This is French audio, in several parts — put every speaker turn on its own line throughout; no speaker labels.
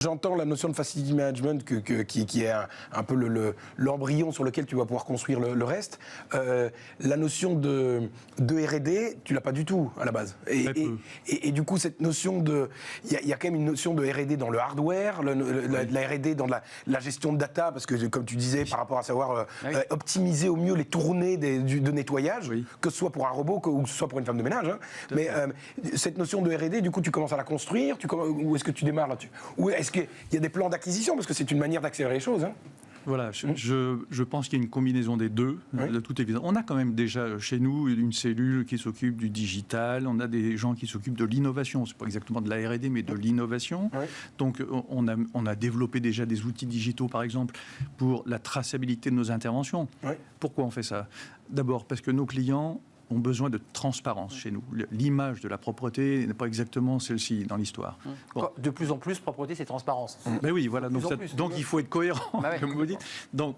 J'entends la notion de facility management qui est un peu l'embryon sur lequel tu vas pouvoir construire le reste. La notion de R&D, tu l'as pas du tout à la base. Et du coup, cette notion de... Il y a quand même une notion de R&D dans le hardware, la R&D dans la gestion de data, parce que comme tu disais, par rapport à savoir optimiser au mieux les tournées de nettoyage, que ce soit pour un robot ou que ce soit pour une femme de ménage. Hein. Mais cette notion de R&D, du coup, tu commences à la construire, ou est-ce que tu démarres là-dessus? Ou est-ce qu'il y a des plans d'acquisition, parce que c'est une manière d'accélérer les choses. Hein.
Voilà, je pense qu'il y a une combinaison des deux, de toute évidence. On a quand même déjà chez nous une cellule qui s'occupe du digital, on a des gens qui s'occupent de l'innovation, c'est pas exactement de la R&D, mais de l'innovation. Donc on a développé déjà des outils digitaux, par exemple, pour la traçabilité de nos interventions. Pourquoi on fait ça? D'abord parce que nos clients ont besoin de transparence chez nous. L'image de la propreté n'est pas exactement celle-ci dans l'histoire.
Bon. De plus en plus, propreté, c'est transparence.
Ben oui, voilà. Donc il faut être cohérent, comme vous dites. Donc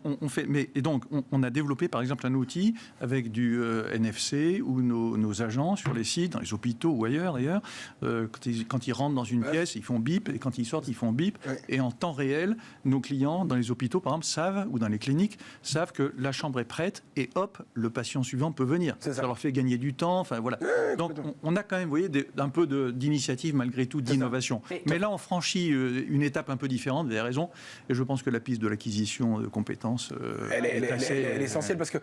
on a développé, par exemple, un outil avec du NFC où nos agents sur les sites, dans les hôpitaux ou ailleurs, d'ailleurs, quand ils rentrent dans une pièce, ils font bip, et quand ils sortent, ils font bip. Et en temps réel, nos clients dans les hôpitaux, par exemple, savent, ou dans les cliniques, savent que la chambre est prête et hop, le patient suivant peut venir. Ça leur fait gagner du temps, enfin voilà. Donc on a quand même, vous voyez, un peu d'initiative malgré tout, d'innovation. Mais là, on franchit une étape un peu différente, vous avez raison, et je pense que la piste de l'acquisition de compétences
elle est essentielle, parce que